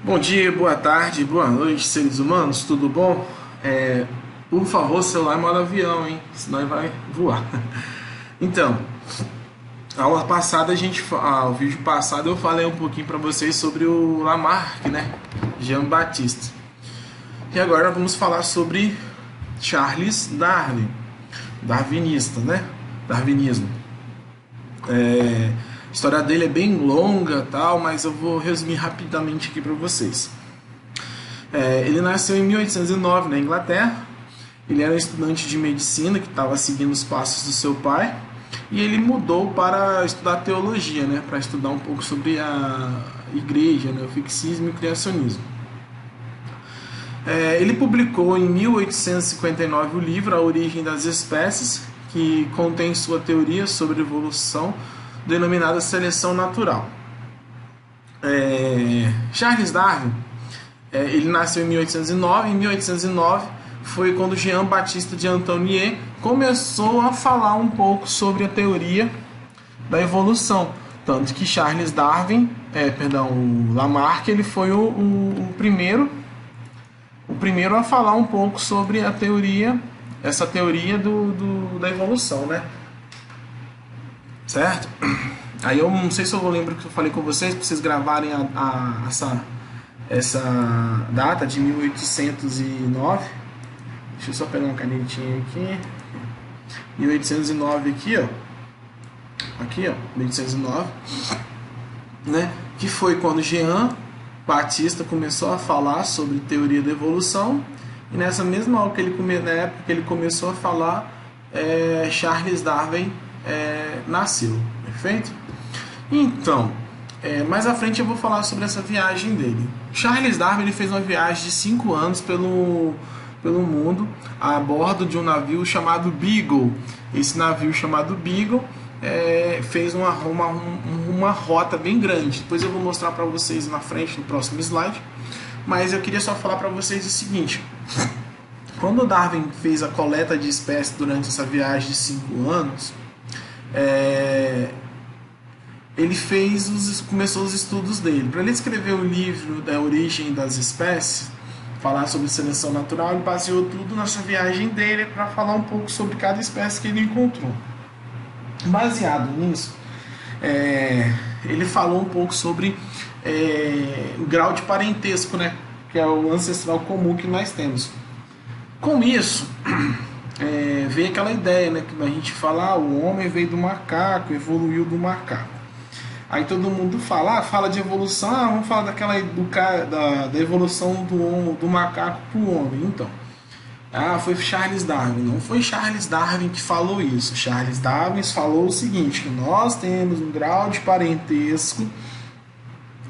Bom dia, boa tarde, boa noite, seres humanos, tudo bom? Por favor, celular em modo avião, hein? Senão ele vai voar. Então, a aula passada, o vídeo passado eu falei um pouquinho para vocês sobre o Lamarck, né? Jean-Baptiste. E agora vamos falar sobre Charles Darwin, darwinista, né? Darwinismo. A história dele é bem longa, tal, mas eu vou resumir rapidamente aqui para vocês. Ele nasceu em 1809 na Inglaterra. Ele era um estudante de medicina que estava seguindo os passos do seu pai, e ele mudou para estudar teologia, né, para estudar um pouco sobre a igreja, né, o fixismo e o criacionismo. Ele publicou em 1859 o livro A Origem das Espécies, que contém sua teoria sobre evolução, denominada seleção natural. Charles Darwin, ele nasceu em 1809. Em 1809 foi quando Jean-Baptiste de Anthony começou a falar um pouco sobre a teoria da evolução. Tanto que Charles Darwin, o Lamarck, ele foi o primeiro a falar um pouco sobre a teoria, essa teoria da evolução, né? Certo? Aí eu não sei se eu lembro que eu falei com vocês, para vocês gravarem essa data de 1809. Deixa eu só pegar uma canetinha aqui. 1809 aqui, ó. Aqui, ó, 1809, né? Que foi quando Jean Baptiste começou a falar sobre teoria da evolução. E nessa mesma época que ele começou a falar, Charles Darwin nasceu, perfeito? Então, mais à frente eu vou falar sobre essa viagem dele. Charles Darwin ele fez uma viagem de 5 anos pelo mundo a bordo de um navio chamado Beagle. Esse navio chamado Beagle fez uma rota bem grande. Depois eu vou mostrar para vocês na frente, no próximo slide. Mas eu queria só falar para vocês o seguinte: quando Darwin fez a coleta de espécies durante essa viagem de 5 anos, ele começou os estudos dele. Para ele escrever o livro da Origem das Espécies, falar sobre seleção natural, ele baseou tudo nessa viagem dele para falar um pouco sobre cada espécie que ele encontrou. Baseado nisso, ele falou um pouco sobre o grau de parentesco, né, que é o ancestral comum que nós temos. Com isso, veio aquela ideia, né, que a gente fala, o homem veio do macaco, evoluiu do macaco. Aí todo mundo fala de evolução, vamos falar da evolução do macaco para o homem. Então, foi Charles Darwin. Não foi Charles Darwin que falou isso. Charles Darwin falou o seguinte, que nós temos um grau de parentesco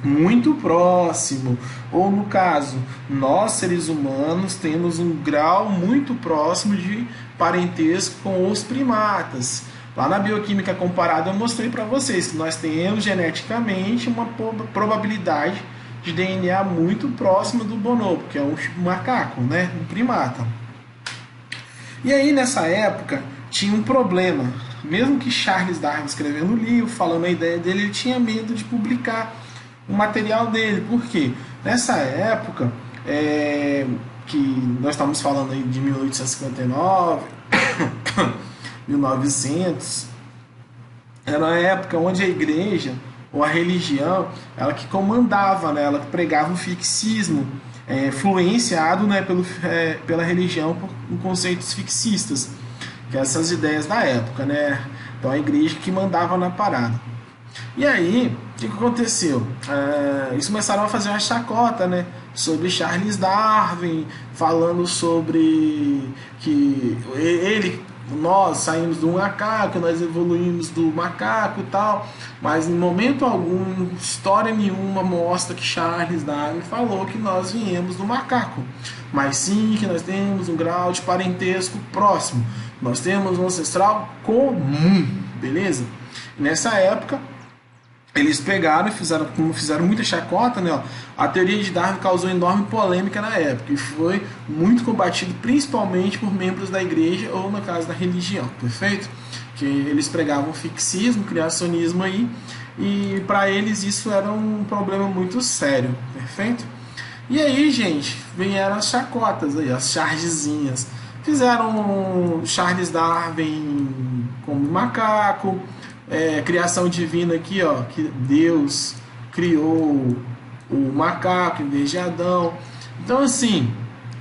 muito próximo, ou no caso, nós seres humanos temos um grau muito próximo de parentesco com os primatas. Lá na bioquímica comparada eu mostrei para vocês que nós temos geneticamente uma probabilidade de DNA muito próxima do bonobo, que é um macaco, né? Um primata. E aí nessa época tinha um problema. Mesmo que Charles Darwin escrevendo o livro, falando a ideia dele, ele tinha medo de publicar o material dele. Por quê? Nessa época, que nós estamos falando aí de 1859... 1900, era uma época onde a igreja ou a religião, ela que comandava, né? Ela que pregava o fixismo, influenciado, né, pela religião por conceitos fixistas, que essas ideias da época, né? Então a igreja que mandava na parada. E aí, o que aconteceu? Eles começaram a fazer uma chacota, né, sobre Charles Darwin, falando sobre que nós saímos do macaco, nós evoluímos do macaco e tal, mas em momento algum, história nenhuma mostra que Charles Darwin falou que nós viemos do macaco, mas sim que nós temos um grau de parentesco próximo, nós temos um ancestral comum, beleza? Nessa época, eles pegaram e fizeram muita chacota, né? Ó. A teoria de Darwin causou enorme polêmica na época e foi muito combatido principalmente por membros da igreja ou, no caso, da religião, perfeito? Que eles pregavam fixismo, criacionismo aí, e para eles isso era um problema muito sério, perfeito? E aí, gente, vieram as chacotas aí, as chargezinhas. Fizeram Charles Darwin como macaco, criação divina aqui, ó, que Deus criou o macaco em vez de Adão. Então, assim,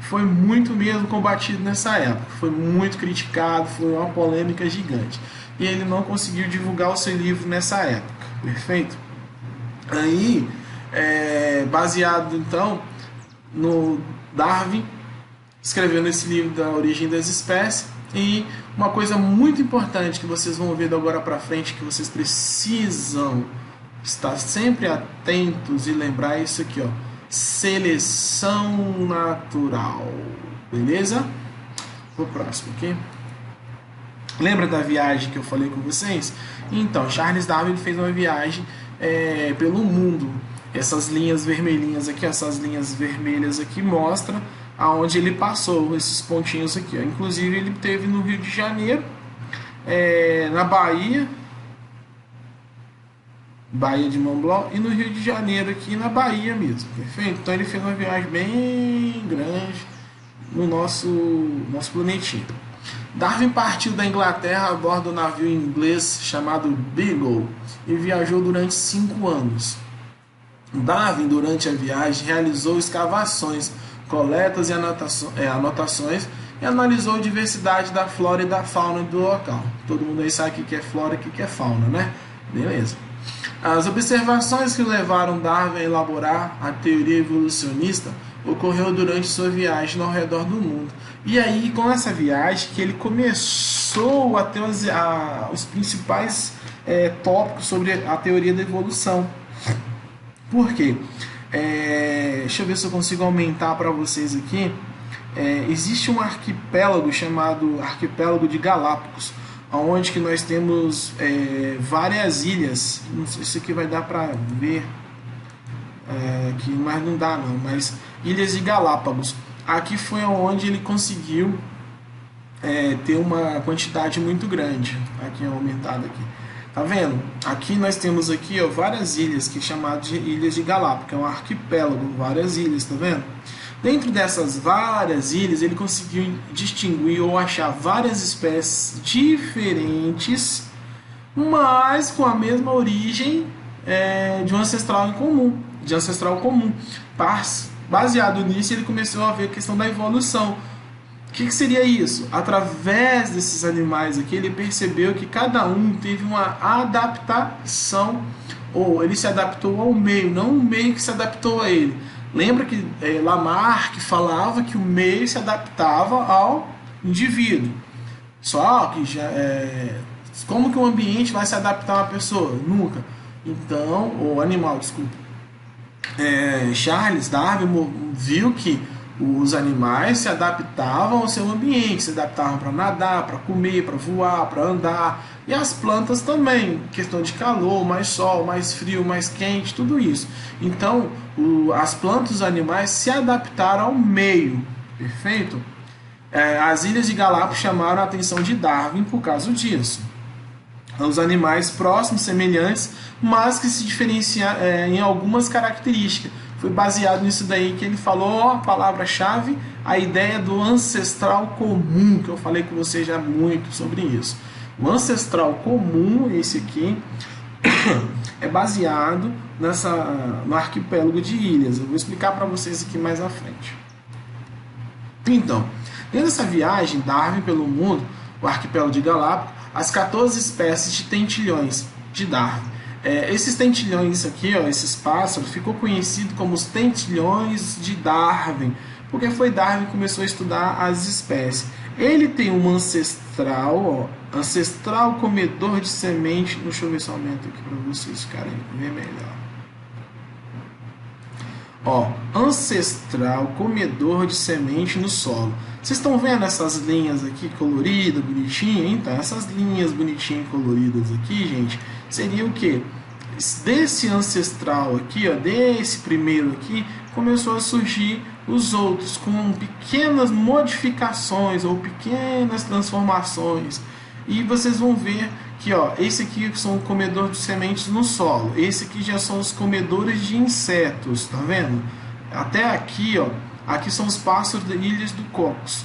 foi muito mesmo combatido nessa época, foi muito criticado, foi uma polêmica gigante. E ele não conseguiu divulgar o seu livro nessa época, perfeito? Aí, baseado então no Darwin, escrevendo esse livro da Origem das Espécies. E uma coisa muito importante que vocês vão ver de agora para frente, que vocês precisam estar sempre atentos e lembrar isso aqui, ó: seleção natural, beleza? Vou pro próximo aqui. Lembra da viagem que eu falei com vocês? Então, Charles Darwin fez uma viagem pelo mundo. Essas linhas vermelhinhas aqui, essas linhas vermelhas aqui mostram aonde ele passou, esses pontinhos aqui, ó. Inclusive ele teve no Rio de Janeiro, na Bahia de Mont Blanc, e no Rio de Janeiro aqui na Bahia mesmo, perfeito? Então ele fez uma viagem bem grande no nosso planetinha. Darwin partiu da Inglaterra a bordo do navio inglês chamado Beagle e viajou durante 5 anos. Darwin, durante a viagem, realizou escavações, coletas e anotações e analisou a diversidade da flora e da fauna do local. Todo mundo aí sabe o que é flora e o que é fauna, né? Beleza. As observações que levaram Darwin a elaborar a teoria evolucionista ocorreu durante sua viagem ao redor do mundo. E aí, com essa viagem, que ele começou a ter os principais tópicos sobre a teoria da evolução. Por quê? Deixa eu ver se eu consigo aumentar para vocês aqui. Existe um arquipélago chamado Arquipélago de Galápagos, onde que nós temos várias ilhas. Não sei se aqui vai dar para ver, aqui, mas não dá não. Mas Ilhas de Galápagos. Aqui foi onde ele conseguiu ter uma quantidade muito grande. Aqui aumentado aqui. Tá vendo? Aqui nós temos aqui, ó, várias ilhas que é chamado de Ilhas de Galápagos, é um arquipélago, várias ilhas, tá vendo? Dentro dessas várias ilhas, ele conseguiu distinguir ou achar várias espécies diferentes, mas com a mesma origem de um ancestral comum. Baseado nisso, ele começou a ver a questão da evolução. O que seria isso? Através desses animais aqui, ele percebeu que cada um teve uma adaptação, ou ele se adaptou ao meio, não o meio que se adaptou a ele. Lembra que Lamarck falava que o meio se adaptava ao indivíduo. Só que como que o ambiente vai se adaptar a uma pessoa? Nunca. Então, o animal, desculpa. Charles Darwin viu que os animais se adaptavam ao seu ambiente, se adaptavam para nadar, para comer, para voar, para andar. E as plantas também, questão de calor, mais sol, mais frio, mais quente, tudo isso. Então, as plantas e os animais se adaptaram ao meio, perfeito? As Ilhas de Galápagos chamaram a atenção de Darwin por causa disso. Os animais próximos, semelhantes, mas que se diferenciam em algumas características. Foi baseado nisso daí que ele falou a palavra-chave, a ideia do ancestral comum, que eu falei com vocês já muito sobre isso. O ancestral comum, esse aqui, é baseado no arquipélago de ilhas. Eu vou explicar para vocês aqui mais à frente. Então, dentro dessa viagem, Darwin pelo mundo, o arquipélago de Galápagos, as 14 espécies de tentilhões de Darwin. Esses tentilhões aqui, ó, esses pássaros, ficou conhecido como os tentilhões de Darwin, porque foi Darwin que começou a estudar as espécies. Ele tem um ancestral, ó, ancestral comedor de semente. Deixa eu ver se eu aumento aqui para vocês ficarem ver melhor. Ó, ancestral comedor de semente no solo. Vocês estão vendo essas linhas aqui coloridas, bonitinhas? Então, essas linhas bonitinhas e coloridas aqui, gente, seria o que? Desse ancestral aqui, ó, desse primeiro aqui, começou a surgir os outros com pequenas modificações ou pequenas transformações. E vocês vão ver que, ó, esse aqui são o comedor de sementes no solo. Esse aqui já são os comedores de insetos, tá vendo? Até aqui, ó, aqui são os pássaros da ilha do Cocos.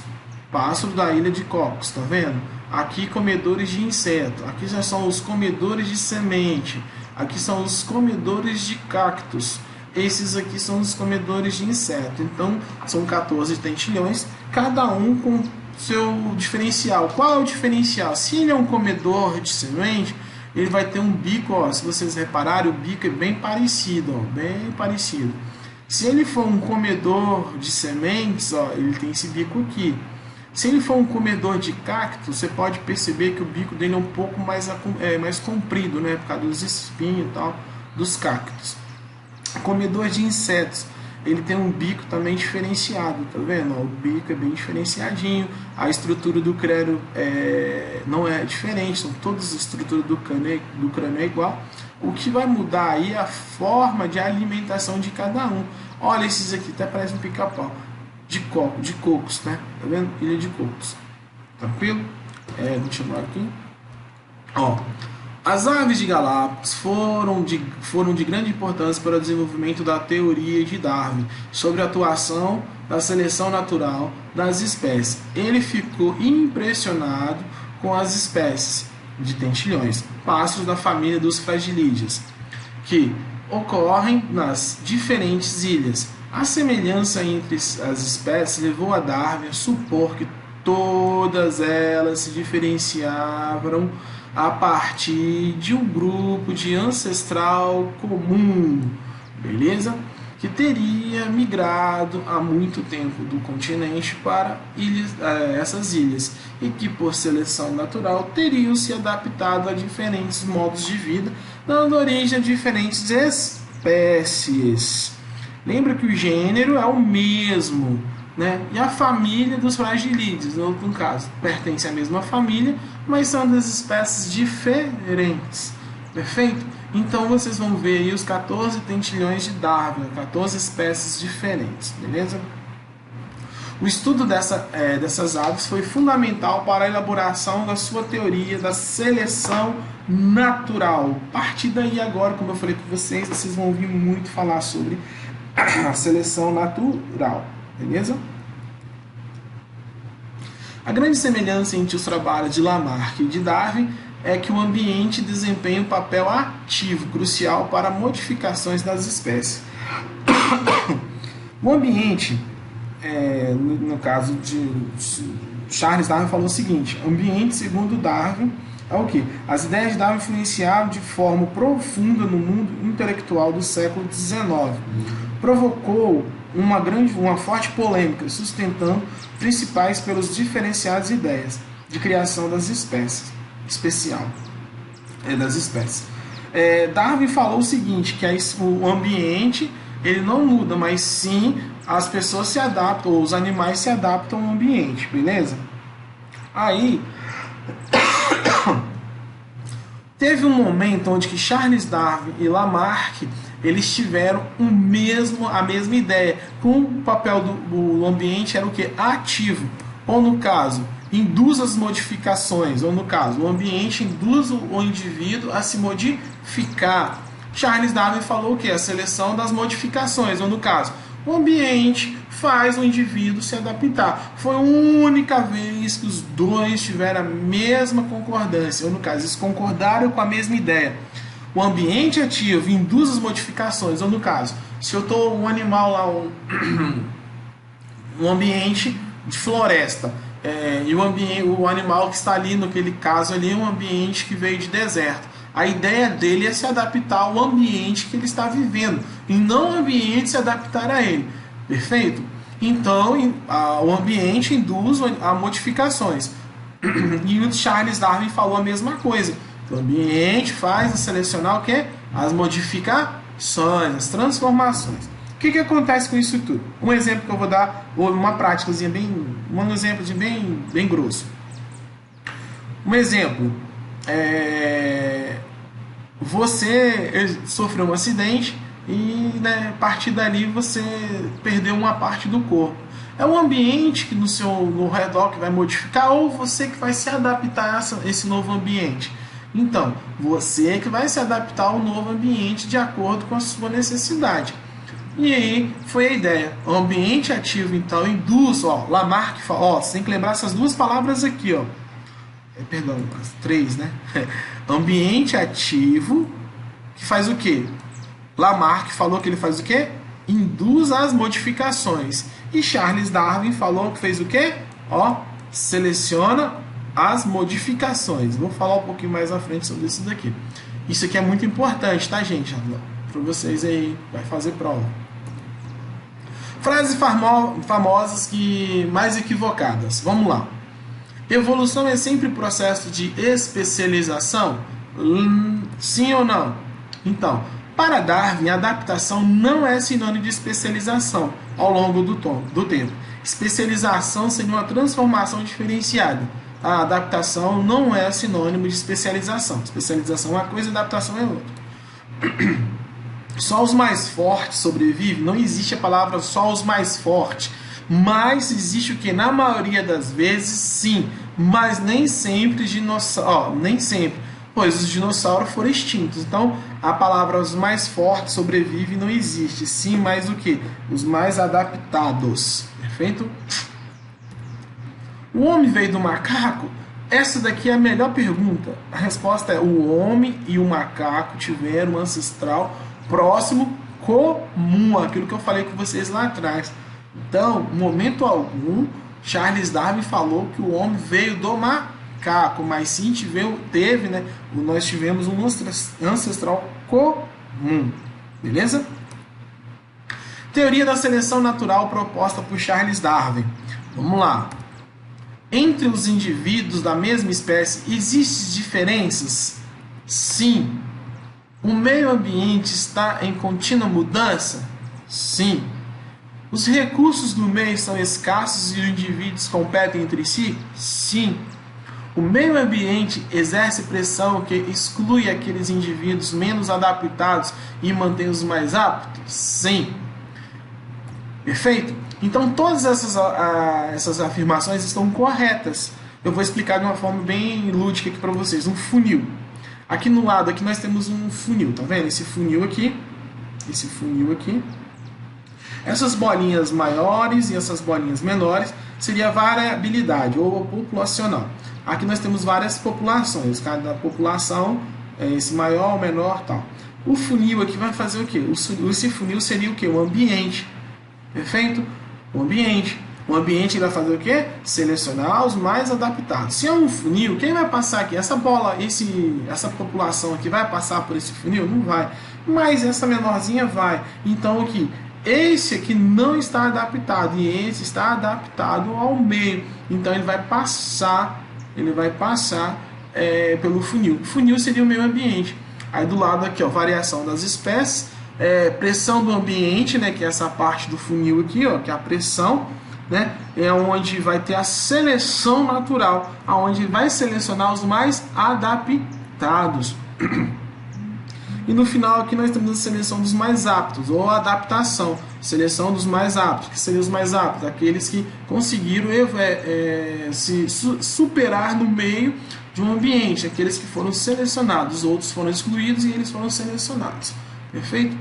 Pássaro da ilha de Cocos, tá vendo? Aqui comedores de inseto. Aqui já são os comedores de semente. Aqui são os comedores de cactos. Esses aqui são os comedores de inseto. Então, são 14 dentilhões, cada um com seu diferencial. Qual é o diferencial? Se ele é um comedor de semente, ele vai ter um bico, ó, se vocês repararem, o bico é bem parecido, ó, bem parecido. Se ele for um comedor de sementes, ó, ele tem esse bico aqui. Se ele for um comedor de cacto, você pode perceber que o bico dele é um pouco mais comprido, né, por causa dos espinhos e tal, dos cactos. Comedor de insetos, ele tem um bico também diferenciado, tá vendo? O bico é bem diferenciadinho, a estrutura do crânio não é diferente, são todas as estruturas do crânio é igual. O que vai mudar aí é a forma de alimentação de cada um. Olha esses aqui, até parece um pica-pau. De cocos, né? Tá vendo? Ilha de Cocos. Tranquilo? Continuar aqui. Ó, as aves de Galápagos foram de grande importância para o desenvolvimento da teoria de Darwin sobre a atuação da seleção natural das espécies. Ele ficou impressionado com as espécies de dentilhões, pássaros da família dos fragilídeos, que ocorrem nas diferentes ilhas. A semelhança entre as espécies levou a Darwin a supor que todas elas se diferenciavam a partir de um grupo de ancestral comum, beleza? Que teria migrado há muito tempo do continente para essas ilhas e que, por seleção natural, teriam se adaptado a diferentes modos de vida, dando origem a diferentes espécies. Lembra que o gênero é o mesmo, né? E a família dos fragilídeos, no caso, pertence à mesma família, mas são das espécies diferentes. Perfeito? Então vocês vão ver aí os 14 dentilhões de Darwin, 14 espécies diferentes, beleza? O estudo dessas aves foi fundamental para a elaboração da sua teoria da seleção natural. A partir daí agora, como eu falei para vocês vão ouvir muito falar sobre a seleção natural, beleza? A grande semelhança entre os trabalhos de Lamarck e de Darwin é que o ambiente desempenha um papel ativo, crucial para modificações das espécies. O ambiente, no caso de Charles Darwin, falou o seguinte: ambiente, segundo Darwin, é o quê? As ideias de Darwin influenciaram de forma profunda no mundo intelectual do século XIX. Provocou uma forte polêmica, sustentando principais pelos diferenciadas ideias de criação das espécies, das espécies. Darwin falou o seguinte, que o ambiente ele não muda, mas sim as pessoas se adaptam, ou os animais se adaptam ao ambiente, beleza? Aí teve um momento onde que Charles Darwin e Lamarck eles tiveram a mesma ideia, com o papel do ambiente era o que? Ativo, ou no caso, induz as modificações, ou no caso, o ambiente induz o indivíduo a se modificar. Charles Darwin falou o que? A seleção das modificações, ou no caso, o ambiente faz o indivíduo se adaptar. Foi a única vez que os dois tiveram a mesma concordância, ou no caso, eles concordaram com a mesma ideia. O ambiente ativo induz as modificações, ou no caso, se eu estou um animal lá, um ambiente de floresta, e o animal que está ali, naquele caso ali, é um ambiente que veio de deserto. A ideia dele é se adaptar ao ambiente que ele está vivendo, e não o ambiente se adaptar a ele. Perfeito? Então, o ambiente induz a modificações. E o Charles Darwin falou a mesma coisa. O ambiente faz a selecionar o quê? As modificações, as transformações. O que acontece com isso tudo? Um exemplo que eu vou dar, ou uma práticazinha um exemplo bem grosso. Um exemplo, você sofreu um acidente e, né, a partir dali você perdeu uma parte do corpo. É o ambiente que no redor que vai modificar, ou você que vai se adaptar a esse novo ambiente? Então, você que vai se adaptar ao novo ambiente de acordo com a sua necessidade. E aí foi a ideia. O ambiente ativo, então, induz, ó, Lamarck fala, ó, você tem que lembrar essas duas palavras aqui, ó. Perdão, as três, né? Ambiente ativo, que faz o quê? Lamarck falou que ele faz o quê? Induz as modificações. E Charles Darwin falou que fez o quê? Ó, seleciona as modificações. Vou falar um pouquinho mais à frente sobre isso daqui. Isso aqui é muito importante, tá, gente? Para vocês aí, vai fazer prova. Frases famosas que mais equivocadas. Vamos lá. Evolução é sempre processo de especialização? Sim ou não? Então, para Darwin, adaptação não é sinônimo de especialização ao longo do tempo. Especialização seria uma transformação diferenciada. A adaptação não é sinônimo de especialização. Especialização é uma coisa, adaptação é outra. Só os mais fortes sobrevivem? Não existe a palavra só os mais fortes. Mas existe o que? Na maioria das vezes, sim. Mas nem sempre nem sempre. Pois os dinossauros foram extintos. Então, a palavra os mais fortes sobrevivem não existe. Sim, mas o que? Os mais adaptados. Perfeito? O homem veio do macaco? Essa daqui é a melhor pergunta. A resposta é: o homem e o macaco tiveram um ancestral próximo comum. Aquilo que eu falei com vocês lá atrás. Então, em momento algum, Charles Darwin falou que o homem veio do macaco, mas sim teve, né? Nós tivemos um ancestral comum. Beleza? Teoria da seleção natural proposta por Charles Darwin. Vamos lá. Entre os indivíduos da mesma espécie, existem diferenças? Sim. O meio ambiente está em contínua mudança? Sim. Os recursos do meio são escassos e os indivíduos competem entre si? Sim. O meio ambiente exerce pressão que exclui aqueles indivíduos menos adaptados e mantém os mais aptos? Sim. Perfeito? Então todas essas afirmações estão corretas. Eu vou explicar de uma forma bem lúdica aqui para vocês. Um funil. Aqui no lado aqui nós temos um funil, tá vendo? Esse funil aqui. Essas bolinhas maiores e essas bolinhas menores seria a variabilidade ou populacional. Aqui nós temos várias populações. Cada população é esse maior, menor, tal. O funil aqui vai fazer o quê? Esse funil seria o quê? O ambiente. Perfeito? O ambiente. O ambiente vai fazer o quê? Selecionar os mais adaptados. Se é um funil, quem vai passar aqui? Essa bola, essa população aqui vai passar por esse funil? Não vai. Mas essa menorzinha vai. Então aqui, esse aqui não está adaptado e esse está adaptado ao meio. Então ele vai passar pelo funil. O funil seria o meio ambiente. Aí do lado aqui, ó, variação das espécies. Pressão do ambiente, né, que é essa parte do funil aqui, ó, que é a pressão, né, é onde vai ter a seleção natural, aonde vai selecionar os mais adaptados. E no final aqui nós temos a seleção dos mais aptos, ou adaptação, seleção dos mais aptos. Que seriam os mais aptos? Aqueles que conseguiram se superar no meio de um ambiente, aqueles que foram selecionados, outros foram excluídos e eles foram selecionados. Perfeito?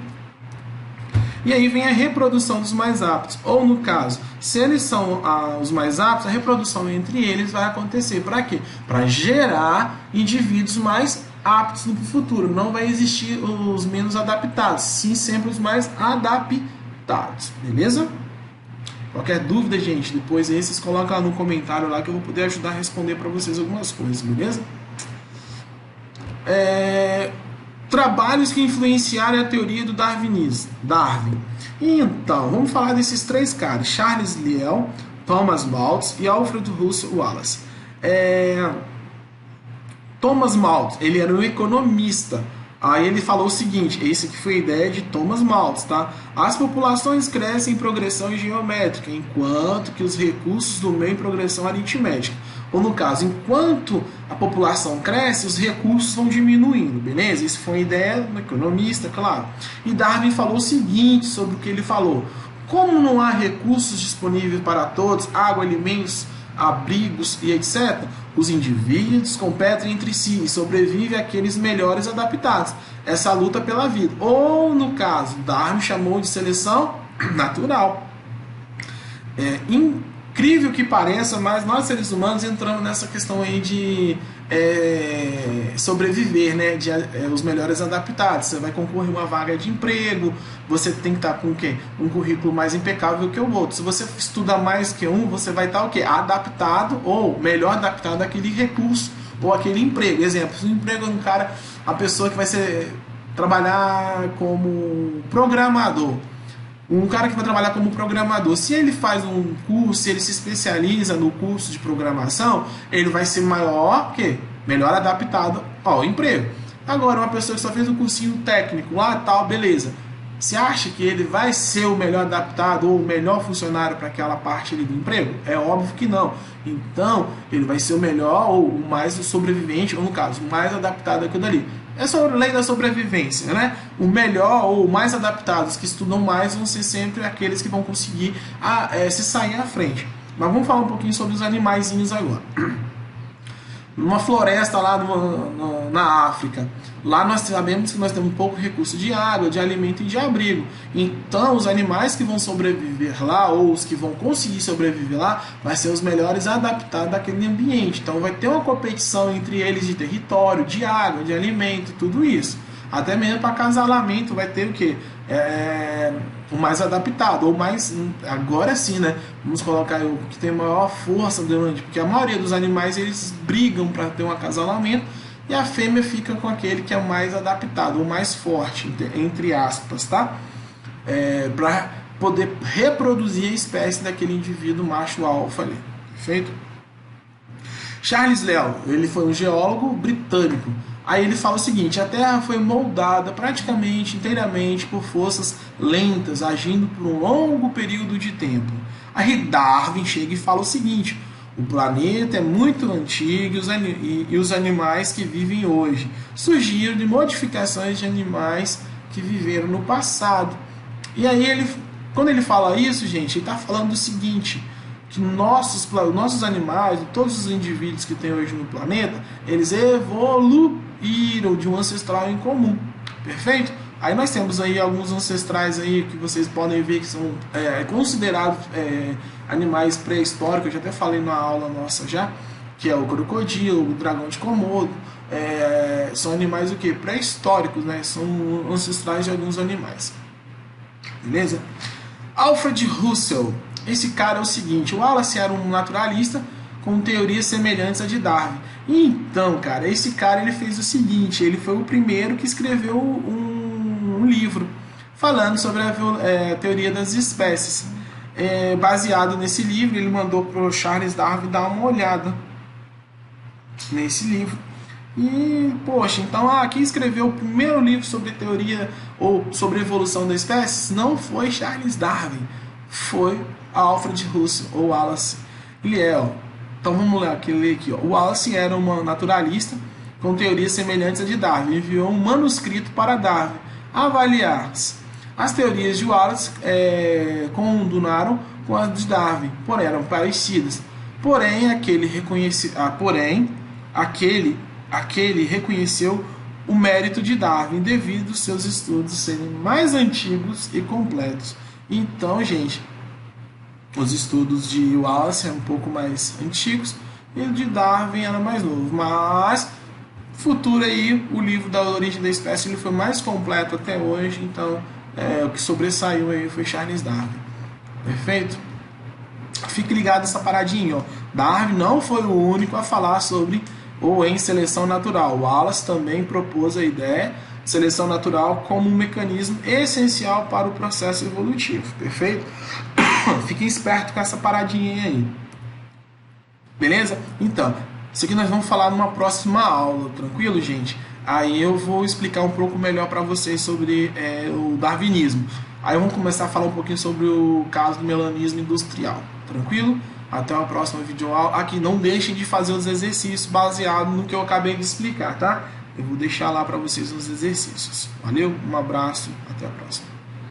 E aí vem a reprodução dos mais aptos. Ou no caso, se eles são os mais aptos, a reprodução entre eles vai acontecer. Para quê? Para gerar indivíduos mais aptos no futuro. Não vai existir os menos adaptados, sim sempre os mais adaptados. Beleza? Qualquer dúvida, gente, depois aí vocês colocam lá no comentário lá que eu vou poder ajudar a responder para vocês algumas coisas, beleza? Trabalhos que influenciaram a teoria do darwinismo. Darwin. Então, vamos falar desses três caras: Charles Lyell, Thomas Malthus e Alfred Russel Wallace. Thomas Malthus, ele era um economista. Aí ele falou o seguinte, esse aqui foi a ideia de Thomas Malthus, tá? As populações crescem em progressão geométrica, enquanto que os recursos do meio em progressão aritmética. Ou no caso, enquanto a população cresce, os recursos vão diminuindo, beleza? Isso foi uma ideia do economista, claro. E Darwin falou o seguinte sobre o que ele falou: como não há recursos disponíveis para todos, água, alimentos, abrigos e etc., os indivíduos competem entre si e sobrevivem aqueles melhores adaptados. Essa luta pela vida. Ou, no caso, Darwin chamou de seleção natural. Incrível que pareça, mas nós seres humanos entramos nessa questão aí de sobreviver, né? Os melhores adaptados. Você vai concorrer a uma vaga de emprego, você tem que estar com o quê? Um currículo mais impecável que o outro. Se você estuda mais que um, você vai estar o quê? Adaptado ou melhor adaptado àquele recurso ou aquele emprego. Exemplo, se o emprego é um cara, a pessoa que vai trabalhar como programador. Um cara que vai trabalhar como programador, se ele faz um curso, se ele se especializa no curso de programação, ele vai ser melhor adaptado ao emprego. Agora, uma pessoa que só fez um cursinho técnico lá, tal, beleza. Você acha que ele vai ser o melhor adaptado ou o melhor funcionário para aquela parte ali do emprego? É óbvio que não. Então, ele vai ser o melhor ou o mais sobrevivente, ou no caso, o mais adaptado àquilo ali. Essa é a lei da sobrevivência, né? O melhor ou mais adaptados que estudam mais vão ser sempre aqueles que vão conseguir se sair à frente. Mas vamos falar um pouquinho sobre os animaizinhos agora. Numa floresta lá na África, lá nós sabemos que nós temos pouco recurso de água, de alimento e de abrigo. Então os animais que vão sobreviver lá, ou os que vão conseguir sobreviver lá, vai ser os melhores adaptados àquele ambiente. Então vai ter uma competição entre eles de território, de água, de alimento, tudo isso. Até mesmo para acasalamento vai ter o quê? O mais adaptado, ou mais, agora sim, né? Vamos colocar o que tem maior força durante, porque a maioria dos animais eles brigam para ter um acasalamento e a fêmea fica com aquele que é o mais adaptado, o mais forte, entre aspas, tá? Para poder reproduzir a espécie daquele indivíduo macho alfa ali, perfeito? Charles Lyell, ele foi um geólogo britânico. Aí ele fala o seguinte: a Terra foi moldada praticamente inteiramente por forças lentas, agindo por um longo período de tempo. Aí Darwin chega e fala o seguinte: o planeta é muito antigo e os animais que vivem hoje surgiram de modificações de animais que viveram no passado. E aí quando ele fala isso, gente, ele está falando o seguinte: que nossos animais, todos os indivíduos que tem hoje no planeta, eles evoluíram de um ancestral em comum, perfeito? Aí nós temos aí alguns ancestrais aí que vocês podem ver que são considerados animais pré-históricos. Eu já até falei na aula nossa já, que é o crocodilo, o dragão de Komodo. São animais o que? Pré-históricos, né? São ancestrais de alguns animais, beleza? Alfred Russel, esse cara é o seguinte: o Wallace era um naturalista com teorias semelhantes à de Darwin. Então, cara, esse cara ele fez o seguinte: ele foi o primeiro que escreveu um livro falando sobre a teoria das espécies. Baseado nesse livro, ele mandou para o Charles Darwin dar uma olhada nesse livro. E, poxa, então quem escreveu o primeiro livro sobre teoria ou sobre evolução das espécies não foi Charles Darwin, foi Alfred Russel ou Wallace Lyell. Então vamos ler aqui. O Wallace era um naturalista com teorias semelhantes à de Darwin. Enviou um manuscrito para Darwin avaliar. As teorias de Wallace condunaram com as de Darwin, porém eram parecidas. Porém, aquele reconheceu o mérito de Darwin devido aos seus estudos serem mais antigos e completos. Então, gente, os estudos de Wallace eram um pouco mais antigos e o de Darwin era mais novo. Mas, futuro aí, o livro da origem da espécie ele foi mais completo até hoje. Então, o que sobressaiu aí foi Charles Darwin. Perfeito? Fique ligado nessa paradinha, ó. Darwin não foi o único a falar sobre ou em seleção natural. Wallace também propôs a ideia de seleção natural como um mecanismo essencial para o processo evolutivo. Perfeito? Fiquem espertos com essa paradinha aí. Beleza? Então, isso aqui nós vamos falar numa próxima aula, tranquilo, gente? Aí eu vou explicar um pouco melhor para vocês sobre o darwinismo. Aí vamos começar a falar um pouquinho sobre o caso do melanismo industrial. Tranquilo? Até uma próxima videoaula. Aqui, não deixem de fazer os exercícios baseados no que eu acabei de explicar, tá? Eu vou deixar lá para vocês os exercícios. Valeu? Um abraço. Até a próxima.